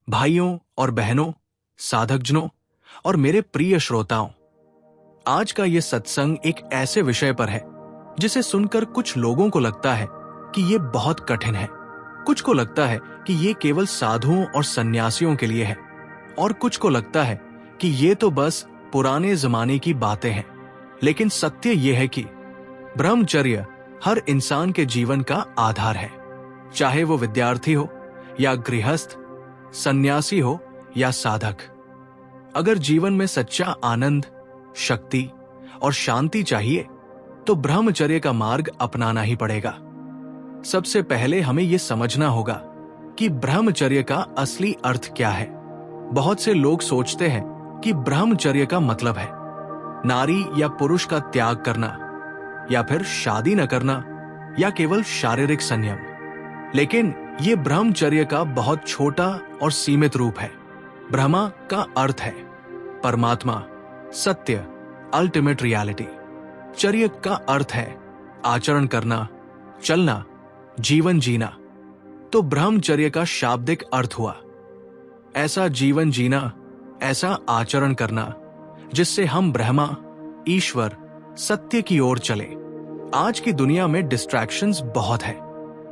भाइयों और बहनों, साधकजनों और मेरे प्रिय श्रोताओं, आज का ये सत्संग एक ऐसे विषय पर है जिसे सुनकर कुछ लोगों को लगता है कि ये बहुत कठिन है। कुछ को लगता है कि ये केवल साधुओं और सन्यासियों के लिए है और कुछ को लगता है कि ये तो बस पुराने जमाने की बातें हैं। लेकिन सत्य ये है कि ब्रह्मचर्य हर इंसान के जीवन का आधार है, चाहे वो विद्यार्थी हो या गृहस्थ, सन्यासी हो या साधक। अगर जीवन में सच्चा आनंद, शक्ति और शांति चाहिए तो ब्रह्मचर्य का मार्ग अपनाना ही पड़ेगा। सबसे पहले हमें यह समझना होगा कि ब्रह्मचर्य का असली अर्थ क्या है। बहुत से लोग सोचते हैं कि ब्रह्मचर्य का मतलब है नारी या पुरुष का त्याग करना, या फिर शादी न करना, या केवल शारीरिक संयम। लेकिन यह ब्रह्मचर्य का बहुत छोटा और सीमित रूप है। ब्रह्मा का अर्थ है परमात्मा, सत्य, अल्टीमेट रियलिटी। चर्य का अर्थ है आचरण करना, चलना, जीवन जीना। तो ब्रह्मचर्य का शाब्दिक अर्थ हुआ ऐसा जीवन जीना, ऐसा आचरण करना जिससे हम ब्रह्मा, ईश्वर, सत्य की ओर चले। आज की दुनिया में डिस्ट्रैक्शंस बहुत है।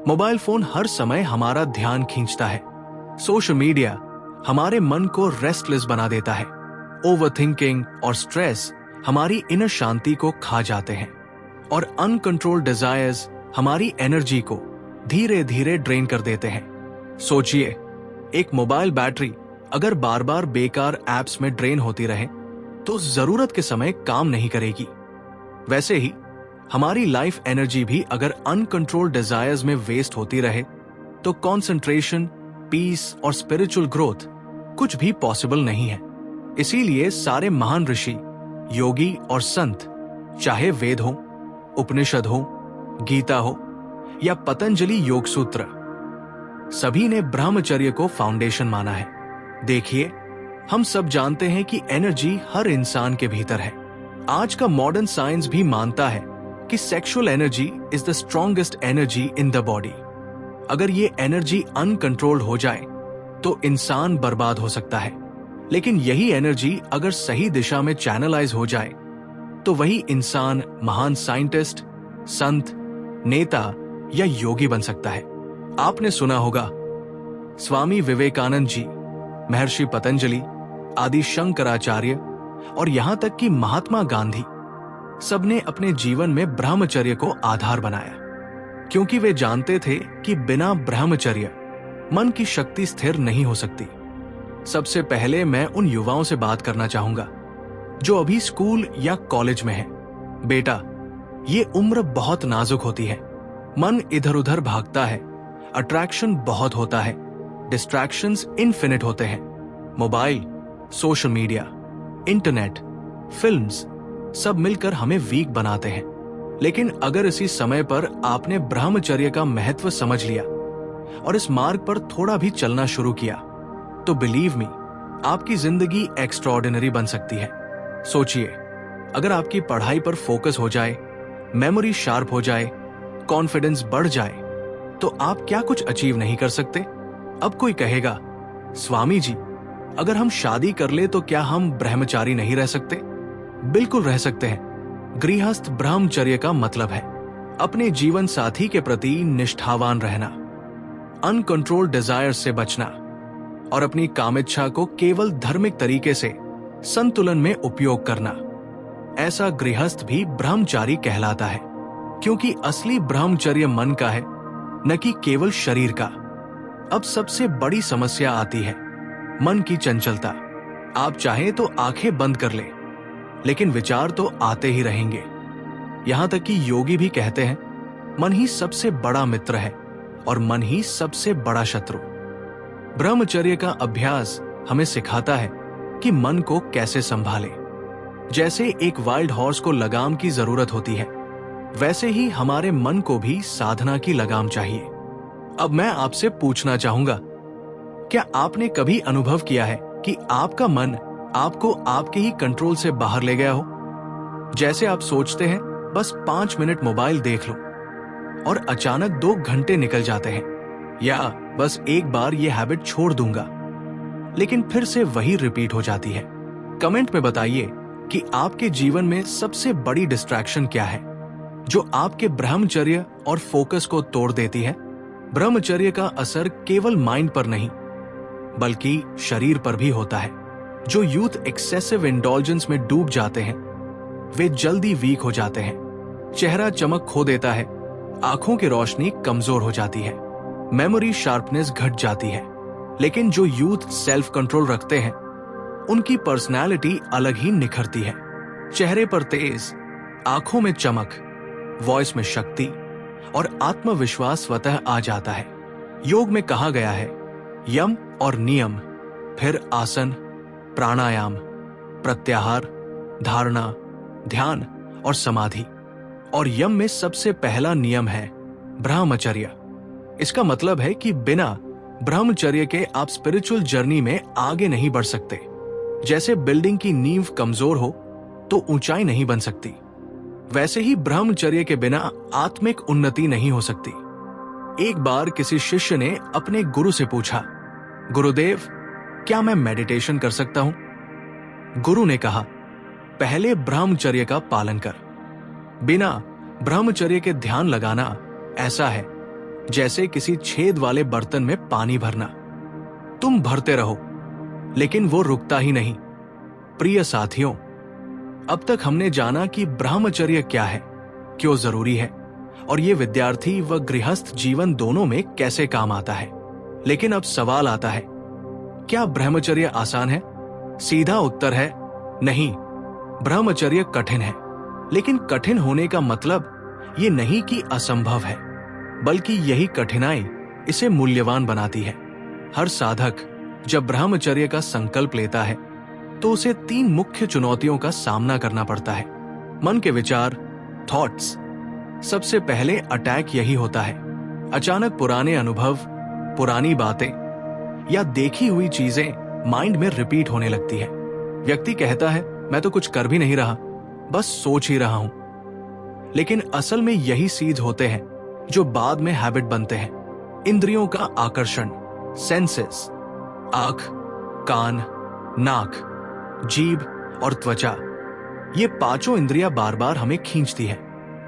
मोबाइल फोन हर समय हमारा ध्यान खींचता है। सोशल मीडिया हमारे मन को रेस्टलेस बना देता है। ओवरथिंकिंग और स्ट्रेस हमारी इनर शांति को खा जाते हैं और अनकंट्रोल्ड डिजायर्स हमारी एनर्जी को धीरे धीरे ड्रेन कर देते हैं। सोचिए, एक मोबाइल बैटरी अगर बार बार बेकार एप्स में ड्रेन होती रहे तो जरूरत के समय काम नहीं करेगी। वैसे ही हमारी लाइफ एनर्जी भी अगर अनकंट्रोल्ड डिजायर्स में वेस्ट होती रहे तो कंसंट्रेशन, पीस और स्पिरिचुअल ग्रोथ कुछ भी पॉसिबल नहीं है। इसीलिए सारे महान ऋषि, योगी और संत, चाहे वेद हो, उपनिषद हो, गीता हो या पतंजलि योग सूत्र, सभी ने ब्रह्मचर्य को फाउंडेशन माना है। देखिए, हम सब जानते हैं कि एनर्जी हर इंसान के भीतर है। आज का मॉडर्न साइंस भी मानता है कि sexual energy is the strongest energy in the body. अगर ये एनर्जी अनकंट्रोल्ड हो जाए तो इंसान बर्बाद हो सकता है। लेकिन यही एनर्जी अगर सही दिशा में चैनलाइज हो जाए तो वही इंसान महान साइंटिस्ट, संत, नेता या योगी बन सकता है। आपने सुना होगा स्वामी विवेकानंद जी, महर्षि पतंजलि, आदि शंकराचार्य और यहां तक कि महात्मा गांधी, सबने अपने जीवन में ब्रह्मचर्य को आधार बनाया, क्योंकि वे जानते थे कि बिना ब्रह्मचर्य मन की शक्ति स्थिर नहीं हो सकती। सबसे पहले मैं उन युवाओं से बात करना चाहूंगा जो अभी स्कूल या कॉलेज में हैं। बेटा, ये उम्र बहुत नाजुक होती है। मन इधर उधर भागता है, अट्रैक्शन बहुत होता है, डिस्ट्रैक्शंस इनफिनिट होते हैं। Mobile, social media, internet, films सब मिलकर हमें वीक बनाते हैं। लेकिन अगर इसी समय पर आपने ब्रह्मचर्य का महत्व समझ लिया और इस मार्ग पर थोड़ा भी चलना शुरू किया तो बिलीव मी, आपकी जिंदगी एक्स्ट्राऑर्डिनरी बन सकती है। सोचिए, अगर आपकी पढ़ाई पर फोकस हो जाए, मेमोरी शार्प हो जाए, कॉन्फिडेंस बढ़ जाए तो आप क्या कुछ अचीव नहीं कर सकते? अब कोई कहेगा, स्वामी जी, अगर हम शादी कर ले तो क्या हम ब्रह्मचारी नहीं रह सकते? बिल्कुल रह सकते हैं। गृहस्थ ब्रह्मचर्य का मतलब है अपने जीवन साथी के प्रति निष्ठावान रहना, अनकंट्रोल्ड डिजायर्स से बचना और अपनी कामेच्छा को केवल धार्मिक तरीके से संतुलन में उपयोग करना। ऐसा गृहस्थ भी ब्रह्मचारी कहलाता है, क्योंकि असली ब्रह्मचर्य मन का है, न कि केवल शरीर का। अब सबसे बड़ी समस्या आती है मन की चंचलता। आप चाहें तो आंखें बंद कर ले, लेकिन विचार तो आते ही रहेंगे। यहां तक कि योगी भी कहते हैं मन ही सबसे बड़ा मित्र है और मन ही सबसे बड़ा शत्रु। ब्रह्मचर्य का अभ्यास हमें सिखाता है कि मन को कैसे संभाले। जैसे एक वाइल्ड हॉर्स को लगाम की जरूरत होती है, वैसे ही हमारे मन को भी साधना की लगाम चाहिए। अब मैं आपसे पूछना चाहूंगा, क्या आपने कभी अनुभव किया है कि आपका मन आपको आपके ही कंट्रोल से बाहर ले गया हो? जैसे आप सोचते हैं बस 5 मिनट मोबाइल देख लो और अचानक 2 घंटे निकल जाते हैं, या बस एक बार ये हैबिट छोड़ दूंगा। लेकिन फिर से वही रिपीट हो जाती है। कमेंट में बताइए कि आपके जीवन में सबसे बड़ी डिस्ट्रैक्शन क्या है जो आपके ब्रह्मचर्य और फोकस को तोड़ देती है। ब्रह्मचर्य का असर केवल माइंड पर नहीं बल्कि शरीर पर भी होता है। जो यूथ एक्सेसिव इंडल्जेंस में डूब जाते हैं वे जल्दी वीक हो जाते हैं, चेहरा चमक खो देता है, आंखों की रोशनी कमजोर हो जाती है, मेमोरी शार्पनेस घट जाती है। लेकिन जो यूथ सेल्फ कंट्रोल रखते हैं उनकी पर्सनालिटी अलग ही निखरती है। चेहरे पर तेज, आंखों में चमक, वॉइस में शक्ति और आत्मविश्वास स्वतः आ जाता है। योग में कहा गया है यम और नियम, फिर आसन, प्राणायाम, प्रत्याहार, धारणा, ध्यान और समाधि। और यम में सबसे पहला नियम है ब्रह्मचर्य। इसका मतलब है कि बिना ब्रह्मचर्य के आप स्पिरिचुअल जर्नी में आगे नहीं बढ़ सकते। जैसे बिल्डिंग की नींव कमजोर हो तो ऊंचाई नहीं बन सकती, वैसे ही ब्रह्मचर्य के बिना आत्मिक उन्नति नहीं हो सकती। एक बार किसी शिष्य ने अपने गुरु से पूछा, गुरुदेव, क्या मैं मेडिटेशन कर सकता हूं? गुरु ने कहा, पहले ब्रह्मचर्य का पालन कर। बिना ब्रह्मचर्य के ध्यान लगाना ऐसा है जैसे किसी छेद वाले बर्तन में पानी भरना। तुम भरते रहो लेकिन वो रुकता ही नहीं। प्रिय साथियों, अब तक हमने जाना कि ब्रह्मचर्य क्या है, क्यों जरूरी है और ये विद्यार्थी व गृहस्थ जीवन दोनों में कैसे काम आता है। लेकिन अब सवाल आता है, क्या ब्रह्मचर्य आसान है? सीधा उत्तर है नहीं। ब्रह्मचर्य कठिन है, लेकिन कठिन होने का मतलब ये नहीं कि असंभव है, बल्कि यही कठिनाई इसे मूल्यवान बनाती है। हर साधक जब ब्रह्मचर्य का संकल्प लेता है तो उसे 3 मुख्य चुनौतियों का सामना करना पड़ता है। मन के विचार, थॉट्स। सबसे पहले अटैक यही होता है। अचानक पुराने अनुभव, पुरानी बातें या देखी हुई चीजें माइंड में रिपीट होने लगती है। व्यक्ति कहता है, मैं तो कुछ कर भी नहीं रहा, बस सोच ही रहा हूं। लेकिन असल में यही सीड होते हैं जो बाद में हैबिट बनते हैं। इंद्रियों का आकर्षण, सेंसेस, आंख, कान, नाक, जीभ और त्वचा, ये 5 इंद्रियां बार बार हमें खींचती है।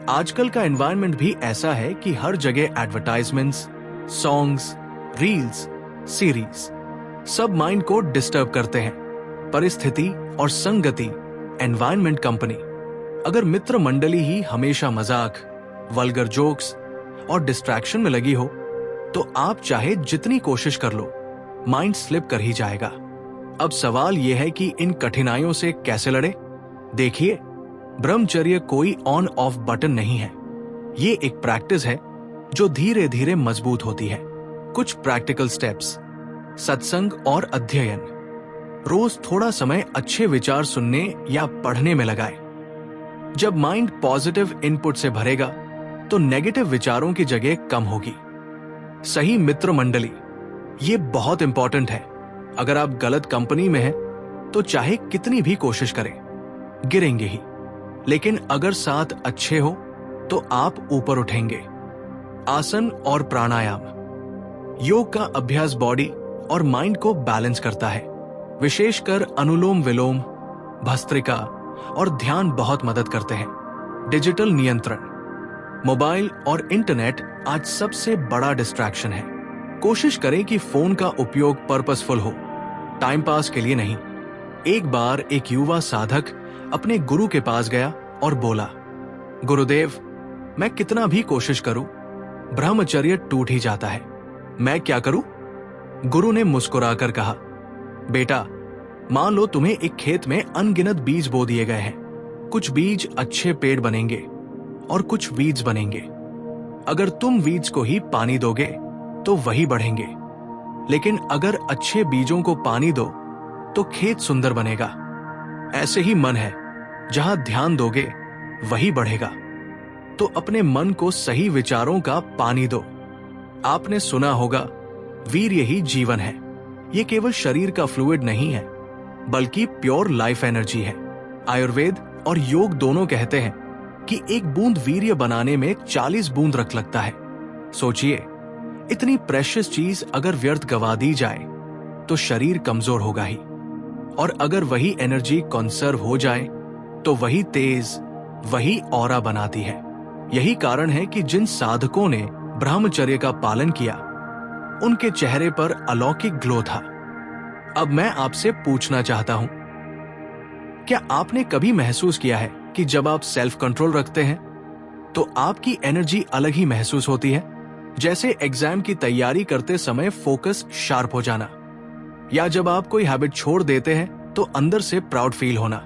आजकल का एनवायरनमेंट भी ऐसा है कि हर जगह एडवर्टाइजमेंट्स, सॉन्ग्स, रील्स, सीरीज सब माइंड को डिस्टर्ब करते हैं। परिस्थिति और संगति, एनवायरनमेंट, कंपनी। अगर मित्र मंडली ही हमेशा मजाक, वल्गर जोक्स और डिस्ट्रैक्शन में लगी हो तो आप चाहे जितनी कोशिश कर लो, माइंड स्लिप कर ही जाएगा। अब सवाल यह है कि इन कठिनाइयों से कैसे लड़े। देखिए, ब्रह्मचर्य कोई ऑन ऑफ बटन नहीं है। ये एक प्रैक्टिस है जो धीरे धीरे मजबूत होती है। कुछ प्रैक्टिकल स्टेप्स, सत्संग और अध्ययन। रोज थोड़ा समय अच्छे विचार सुनने या पढ़ने में लगाए। जब माइंड पॉजिटिव इनपुट से भरेगा तो नेगेटिव विचारों की जगह कम होगी। सही मित्र मंडली, ये बहुत इंपॉर्टेंट है। अगर आप गलत कंपनी में हैं तो चाहे कितनी भी कोशिश करें, गिरेंगे ही। लेकिन अगर साथ अच्छे हो तो आप ऊपर उठेंगे। आसन और प्राणायाम। योग का अभ्यास बॉडी और माइंड को बैलेंस करता है। विशेषकर अनुलोम विलोम, भस्त्रिका और ध्यान बहुत मदद करते हैं। डिजिटल नियंत्रण। मोबाइल और इंटरनेट आज सबसे बड़ा डिस्ट्रैक्शन है। कोशिश करें कि फोन का उपयोग पर्पसफुल हो, टाइम पास के लिए नहीं। एक बार एक युवा साधक अपने गुरु के पास गया और बोला, गुरुदेव, मैं कितना भी कोशिश करूं, ब्रह्मचर्य टूट ही जाता है, मैं क्या करूं? गुरु ने मुस्कुराकर कहा, बेटा, मान लो तुम्हें एक खेत में अनगिनत बीज बो दिए गए हैं। कुछ बीज अच्छे पेड़ बनेंगे और कुछ वीड्स बनेंगे। अगर तुम वीड्स को ही पानी दोगे तो वही बढ़ेंगे, लेकिन अगर अच्छे बीजों को पानी दो तो खेत सुंदर बनेगा। ऐसे ही मन है, जहां ध्यान दोगे वही बढ़ेगा। तो अपने मन को सही विचारों का पानी दो। आपने सुना होगा, वीर्य ही जीवन है। ये केवल शरीर का फ्लूइड नहीं है, बल्कि प्योर लाइफ एनर्जी है। आयुर्वेद और योग दोनों कहते हैं कि एक बूंद वीर्य बनाने में 40 बूंद रक्त लगता है। सोचिए, इतनी प्रेशियस चीज अगर व्यर्थ गवा दी जाए तो शरीर कमजोर होगा ही, और अगर वही एनर्जी कंसर्व हो जाए तो वही तेज, वही ऑरा बनाती है। यही कारण है कि जिन साधकों ने ब्रह्मचर्य का पालन किया उनके चेहरे पर अलौकिक ग्लो था। अब मैं आपसे पूछना चाहता हूं, क्या आपने कभी महसूस किया है कि जब आप सेल्फ कंट्रोल रखते हैं तो आपकी एनर्जी अलग ही महसूस होती है? जैसे एग्जाम की तैयारी करते समय फोकस शार्प हो जाना, या जब आप कोई हैबिट छोड़ देते हैं तो अंदर से प्राउड फील होना।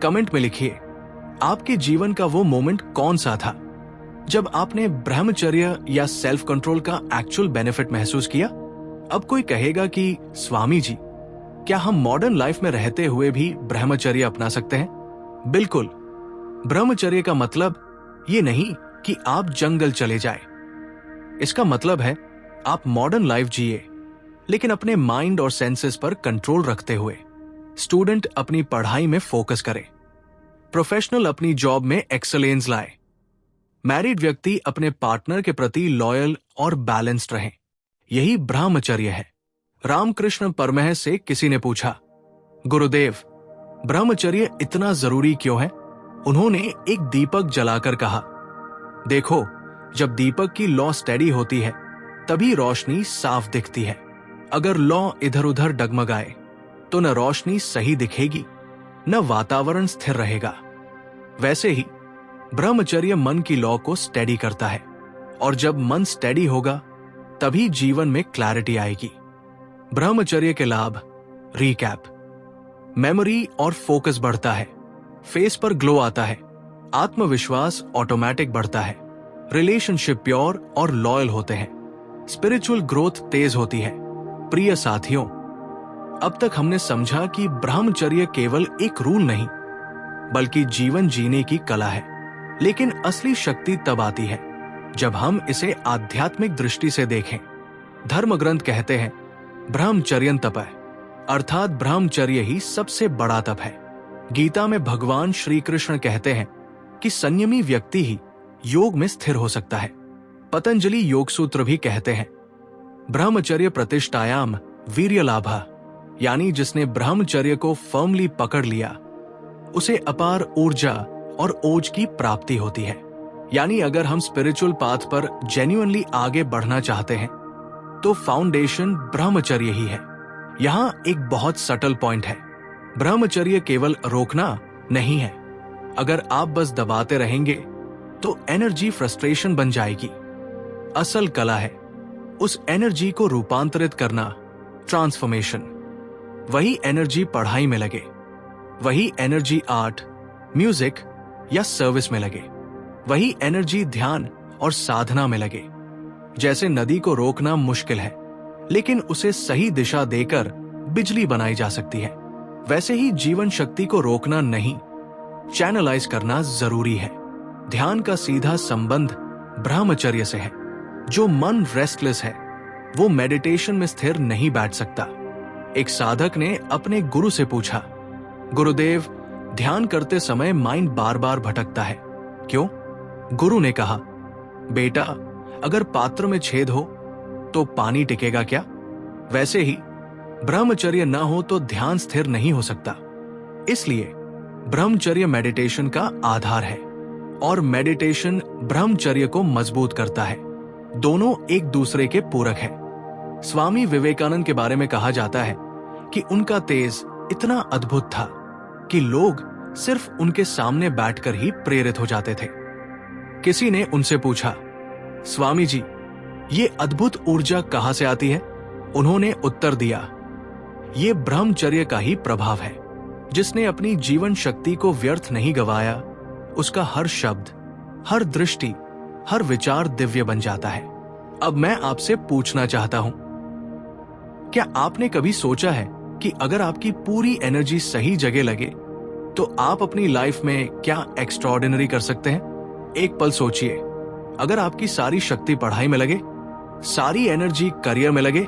कमेंट में लिखिए, आपके जीवन का वो मोमेंट कौन सा था जब आपने ब्रह्मचर्य या सेल्फ कंट्रोल का एक्चुअल बेनिफिट महसूस किया? अब कोई कहेगा कि स्वामी जी, क्या हम मॉडर्न लाइफ में रहते हुए भी ब्रह्मचर्य अपना सकते हैं? बिल्कुल। ब्रह्मचर्य का मतलब ये नहीं कि आप जंगल चले जाए। इसका मतलब है आप मॉडर्न लाइफ जिए, लेकिन अपने माइंड और सेंसेस पर कंट्रोल रखते हुए। स्टूडेंट अपनी पढ़ाई में फोकस करे, प्रोफेशनल अपनी जॉब में एक्सीलेंस लाए, मैरिड व्यक्ति अपने पार्टनर के प्रति लॉयल और बैलेंस्ड रहें। यही ब्रह्मचर्य है। रामकृष्ण परमहंस से किसी ने पूछा, गुरुदेव, ब्रह्मचर्य इतना जरूरी क्यों है? उन्होंने एक दीपक जलाकर कहा, देखो, जब दीपक की लौ स्टेडी होती है तभी रोशनी साफ दिखती है। अगर लौ इधर उधर डगमगाए तो न रोशनी सही दिखेगी, न वातावरण स्थिर रहेगा। वैसे ही ब्रह्मचर्य मन की लौ को स्टेडी करता है, और जब मन स्टेडी होगा तभी जीवन में क्लैरिटी आएगी। ब्रह्मचर्य के लाभ, रीकैप। मेमोरी और फोकस बढ़ता है, फेस पर ग्लो आता है, आत्मविश्वास ऑटोमेटिक बढ़ता है, रिलेशनशिप प्योर और लॉयल होते हैं, स्पिरिचुअल ग्रोथ तेज होती है। प्रिय साथियों, अब तक हमने समझा कि ब्रह्मचर्य केवल एक रूल नहीं बल्कि जीवन जीने की कला है। लेकिन असली शक्ति तब आती है जब हम इसे आध्यात्मिक दृष्टि से देखें। धर्म ग्रंथ कहते हैं, ब्रह्मचर्यं तपः, अर्थात ब्रह्मचर्य ही सबसे बड़ा तप है। गीता में भगवान श्री कृष्ण कहते हैं कि संयमी व्यक्ति ही योग में स्थिर हो सकता है। पतंजलि योग सूत्र भी कहते हैं, ब्रह्मचर्य प्रतिष्ठायाम वीर्य लाभः, यानी जिसने ब्रह्मचर्य को फर्मली पकड़ लिया उसे अपार ऊर्जा और ओज की प्राप्ति होती है। यानी अगर हम स्पिरिचुअल पाथ पर जेन्युइनली आगे बढ़ना चाहते हैं तो फाउंडेशन ब्रह्मचर्य ही है। यहां एक बहुत सटल पॉइंट है, ब्रह्मचर्य केवल रोकना नहीं है। अगर आप बस दबाते रहेंगे तो एनर्जी फ्रस्ट्रेशन बन जाएगी। असल कला है उस एनर्जी को रूपांतरित करना, ट्रांसफॉर्मेशन। वही एनर्जी पढ़ाई में लगे, वही एनर्जी आर्ट, म्यूजिक या सर्विस में लगे, वही एनर्जी ध्यान और साधना में लगे। जैसे नदी को रोकना मुश्किल है, लेकिन उसे सही दिशा देकर बिजली बनाई जा सकती है, वैसे ही जीवन शक्ति को रोकना नहीं, चैनलाइज करना जरूरी है। ध्यान का सीधा संबंध ब्रह्मचर्य से है। जो मन रेस्टलेस है वो मेडिटेशन में स्थिर नहीं बैठ सकता। एक साधक ने अपने गुरु से पूछा, गुरुदेव, ध्यान करते समय माइंड बार बार भटकता है, क्यों? गुरु ने कहा, बेटा, अगर पात्र में छेद हो तो पानी टिकेगा क्या? वैसे ही ब्रह्मचर्य न हो तो ध्यान स्थिर नहीं हो सकता। इसलिए ब्रह्मचर्य मेडिटेशन का आधार है और मेडिटेशन ब्रह्मचर्य को मजबूत करता है। दोनों एक दूसरे के पूरक हैं। स्वामी विवेकानंद के बारे में कहा जाता है कि उनका तेज इतना अद्भुत था कि लोग सिर्फ उनके सामने बैठकर ही प्रेरित हो जाते थे। किसी ने उनसे पूछा, स्वामी जी, ये अद्भुत ऊर्जा कहां से आती है? उन्होंने उत्तर दिया, ये ब्रह्मचर्य का ही प्रभाव है। जिसने अपनी जीवन शक्ति को व्यर्थ नहीं गवाया, उसका हर शब्द, हर दृष्टि, हर विचार दिव्य बन जाता है। अब मैं आपसे पूछना चाहता हूं, क्या आपने कभी सोचा है कि अगर आपकी पूरी एनर्जी सही जगह लगे तो आप अपनी लाइफ में क्या एक्स्ट्राऑर्डिनरी कर सकते हैं? एक पल सोचिए, अगर आपकी सारी शक्ति पढ़ाई में लगे, सारी एनर्जी करियर में लगे,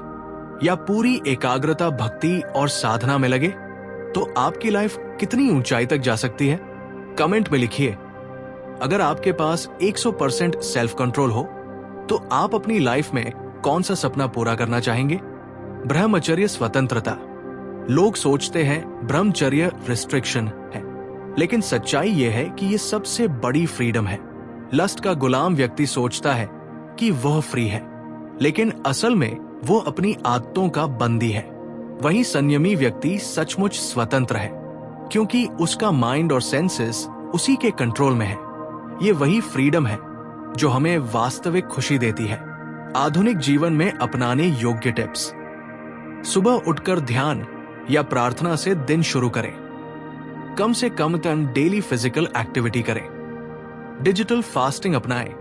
या पूरी एकाग्रता भक्ति और साधना में लगे, तो आपकी लाइफ कितनी ऊंचाई तक जा सकती है? कमेंट में लिखिए। अगर आपके पास 100% सेल्फ कंट्रोल हो तो आप अपनी लाइफ में कौन सा सपना पूरा करना चाहेंगे? ब्रह्मचर्य स्वतंत्रता। लोग सोचते हैं ब्रह्मचर्य रिस्ट्रिक्शन है, लेकिन सच्चाई यह है कि यह सबसे बड़ी फ्रीडम है। लस्ट का गुलाम व्यक्ति सोचता है कि वह फ्री है, लेकिन असल में वो अपनी आदतों का बंदी है। वहीं संयमी व्यक्ति सचमुच स्वतंत्र है, क्योंकि उसका माइंड और सेंसेस उसी के कंट्रोल में है। ये वही फ्रीडम है जो हमें वास्तविक खुशी देती है। आधुनिक जीवन में अपनाने योग्य टिप्स। सुबह उठकर ध्यान या प्रार्थना से दिन शुरू करें। कम से कम टाइम डेली फिजिकल एक्टिविटी करें। डिजिटल फास्टिंग अपनाएं।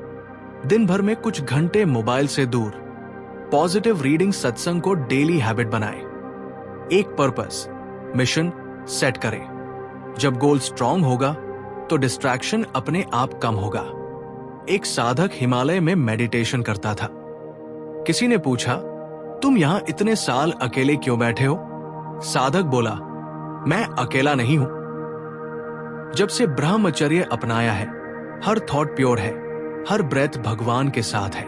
दिन भर में कुछ घंटे मोबाइल से दूर। पॉजिटिव रीडिंग सत्संग को डेली हैबिट बनाएं। एक पर्पस, मिशन सेट करें। जब गोल स्ट्रांग होगा तो डिस्ट्रैक्शन अपने आप कम होगा। एक साधक हिमालय में मेडिटेशन करता था। किसी ने पूछा, तुम यहां इतने साल अकेले क्यों बैठे हो? साधक बोला, मैं अकेला नहीं हूं। जब से ब्रह्मचर्य अपनाया है, हर थॉट प्योर है, हर ब्रेथ भगवान के साथ है।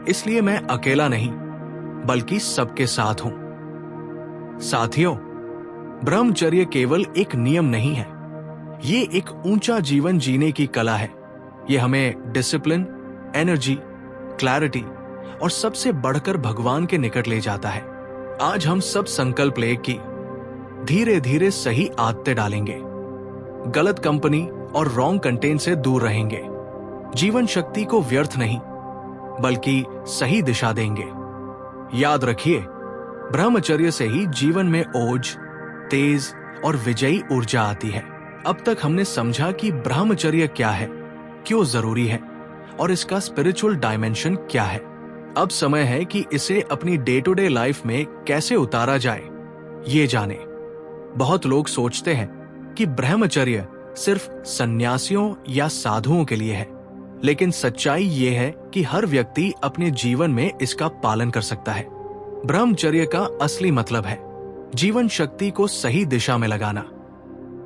इसलिए मैं अकेला नहीं, बल्कि सबके साथ हूं। साथियों, ब्रह्मचर्य केवल एक नियम नहीं है, ये एक ऊंचा जीवन जीने की कला है। ये हमें डिसिप्लिन, एनर्जी, क्लैरिटी और सबसे बढ़कर भगवान के निकट ले जाता है। आज हम सब संकल्प ले कि धीरे धीरे सही आदतें डालेंगे, गलत कंपनी और रॉन्ग कंटेंट से दूर रहेंगे, जीवन शक्ति को व्यर्थ नहीं बल्कि सही दिशा देंगे। याद रखिए, ब्रह्मचर्य से ही जीवन में ओज, तेज और विजयी ऊर्जा आती है। अब तक हमने समझा कि ब्रह्मचर्य क्या है, क्यों जरूरी है और इसका स्पिरिचुअल डायमेंशन क्या है। अब समय है कि इसे अपनी डे टू डे लाइफ में कैसे उतारा जाए, ये जाने। बहुत लोग सोचते हैं कि ब्रह्मचर्य सिर्फ सन्यासियों या साधुओं के लिए है, लेकिन सच्चाई ये है कि हर व्यक्ति अपने जीवन में इसका पालन कर सकता है। ब्रह्मचर्य का असली मतलब है जीवन शक्ति को सही दिशा में लगाना।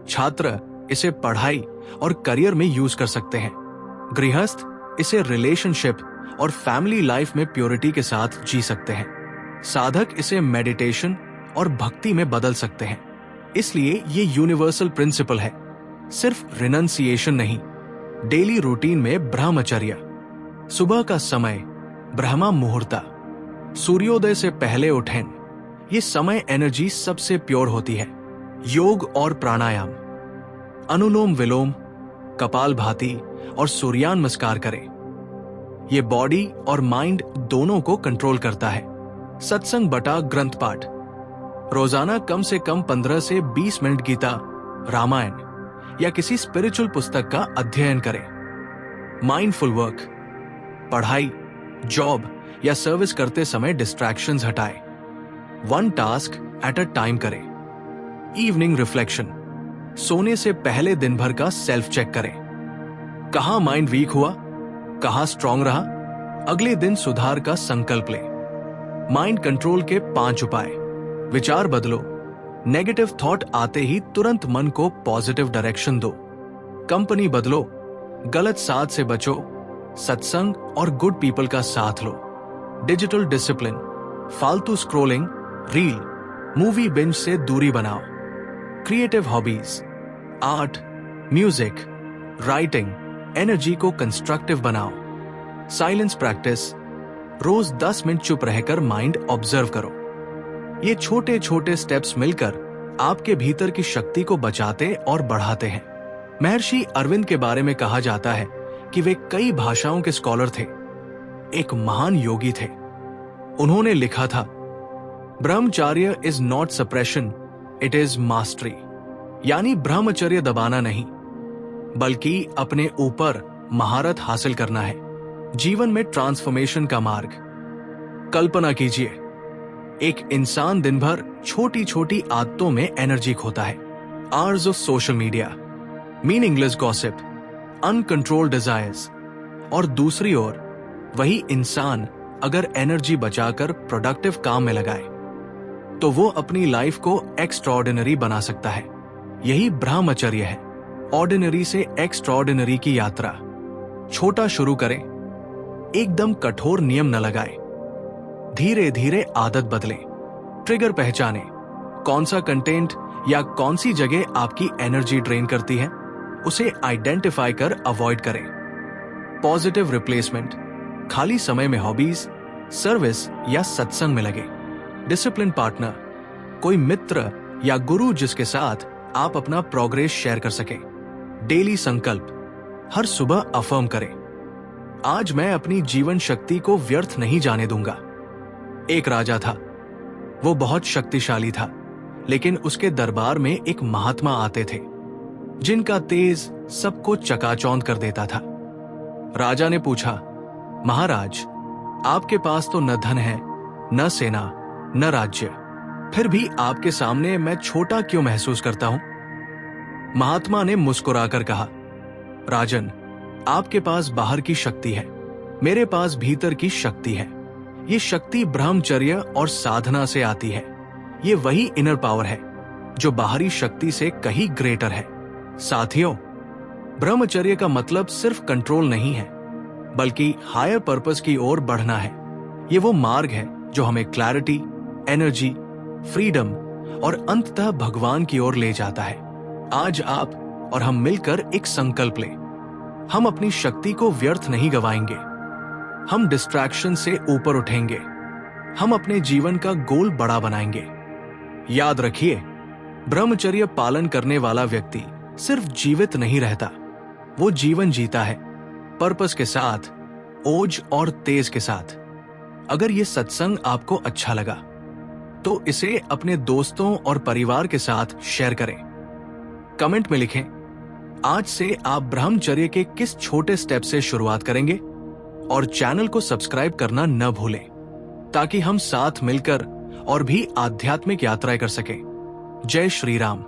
छात्र इसे पढ़ाई और करियर में यूज कर सकते हैं। गृहस्थ इसे रिलेशनशिप और फैमिली लाइफ में प्योरिटी के साथ जी सकते हैं। साधक इसे मेडिटेशन और भक्ति में बदल सकते हैं। इसलिए ये यूनिवर्सल प्रिंसिपल है, सिर्फ रिनंसिएशन नहीं। डेली रूटीन में ब्रह्मचर्य। सुबह का समय ब्रह्मा मुहूर्त, सूर्योदय से पहले उठें। ये समय एनर्जी सबसे प्योर होती है। योग और प्राणायाम, अनुलोम विलोम, कपालभाति और सूर्य नमस्कार करें। ये बॉडी और माइंड दोनों को कंट्रोल करता है। सत्संग बटा ग्रंथ पाठ। रोजाना कम से कम 15 से 20 मिनट गीता, रामायण या किसी स्पिरिचुअल पुस्तक का अध्ययन करें। माइंडफुल वर्क, पढ़ाई, जॉब या सर्विस करते समय डिस्ट्रैक्शंस हटाएं। One task at a time करें। इवनिंग रिफ्लेक्शन, सोने से पहले दिन भर का सेल्फ चेक करें। कहां माइंड वीक हुआ, कहां स्ट्रांग रहा, अगले दिन सुधार का संकल्प लें। माइंड कंट्रोल के 5 उपाय। विचार बदलो, नेगेटिव थॉट आते ही तुरंत मन को पॉजिटिव डायरेक्शन दो। कंपनी बदलो, गलत साथ से बचो, सत्संग और गुड पीपल का साथ लो। डिजिटल डिसिप्लिन, फालतू स्क्रोलिंग, रील, मूवी बिंज से दूरी बनाओ। Creative hobbies, art, music, writing, energy को कंस्ट्रक्टिव बनाओ। साइलेंस प्रैक्टिस, रोज 10 मिनट चुप रहकर माइंड ऑब्जर्व करो। ये छोटे छोटे स्टेप्स मिलकर आपके भीतर की शक्ति को बचाते और बढ़ाते हैं। महर्षि अरविंद के बारे में कहा जाता है कि वे कई भाषाओं के स्कॉलर थे, एक महान योगी थे। उन्होंने लिखा था, ब्रह्मचर्य is not suppression, it is mastery. यानी ब्रह्मचर्य दबाना नहीं, बल्कि अपने ऊपर महारत हासिल करना है। जीवन में ट्रांसफॉर्मेशन का मार्ग। कल्पना कीजिए, एक इंसान दिन भर छोटी छोटी आदतों में एनर्जी खोता है। Hours of social media, meaningless gossip, uncontrolled desires. और दूसरी ओर वही इंसान अगर एनर्जी बचाकर प्रोडक्टिव काम में लगाए तो वो अपनी लाइफ को एक्स्ट्राऑर्डिनरी बना सकता है। यही ब्रह्मचर्य है, ऑर्डिनरी से एक्स्ट्राऑर्डिनरी की यात्रा। छोटा शुरू करें, एकदम कठोर नियम न लगाएं, धीरे धीरे आदत बदलें। ट्रिगर पहचाने, कौन सा कंटेंट या कौन सी जगह आपकी एनर्जी ड्रेन करती है, उसे आइडेंटिफाई कर अवॉइड करें। पॉजिटिव रिप्लेसमेंट, खाली समय में हॉबीज, सर्विस या सत्संग में लगे। डिसिप्लिन पार्टनर, कोई मित्र या गुरु जिसके साथ आप अपना प्रोग्रेस शेयर कर सकें। डेली संकल्प, हर सुबह अफर्म करें, आज मैं अपनी जीवन शक्ति को व्यर्थ नहीं जाने दूंगा। एक राजा था, वो बहुत शक्तिशाली था, लेकिन उसके दरबार में एक महात्मा आते थे जिनका तेज सबको चकाचौंध कर देता था। राजा ने पूछा, महाराज, आपके पास तो न धन है, न सेना, न राज्य, फिर भी आपके सामने मैं छोटा क्यों महसूस करता हूं? महात्मा ने मुस्कुराकर कहा, राजन, आपके पास बाहर की शक्ति है, मेरे पास भीतर की शक्ति है। ये शक्ति ब्रह्मचर्य और साधना से आती है। ये वही इनर पावर है जो बाहरी शक्ति से कहीं ग्रेटर है। साथियों, ब्रह्मचर्य का मतलब सिर्फ कंट्रोल नहीं है, बल्कि हायर पर्पस की ओर बढ़ना है। ये वो मार्ग है जो हमें क्लैरिटी, एनर्जी, फ्रीडम और अंततः भगवान की ओर ले जाता है। आज आप और हम मिलकर एक संकल्प लें। हम अपनी शक्ति को व्यर्थ नहीं गवाएंगे। हम डिस्ट्रैक्शन से ऊपर उठेंगे। हम अपने जीवन का गोल बड़ा बनाएंगे। याद रखिए, ब्रह्मचर्य पालन करने वाला व्यक्ति सिर्फ जीवित नहीं रहता, वो जीवन जीता है, पर्पस के साथ, ओज और तेज के साथ। अगर ये सत्संग आपको अच्छा लगा तो इसे अपने दोस्तों और परिवार के साथ शेयर करें। कमेंट में लिखें, आज से आप ब्रह्मचर्य के किस छोटे स्टेप से शुरुआत करेंगे, और चैनल को सब्सक्राइब करना न भूलें ताकि हम साथ मिलकर और भी आध्यात्मिक यात्राएं कर सकें। जय श्री राम।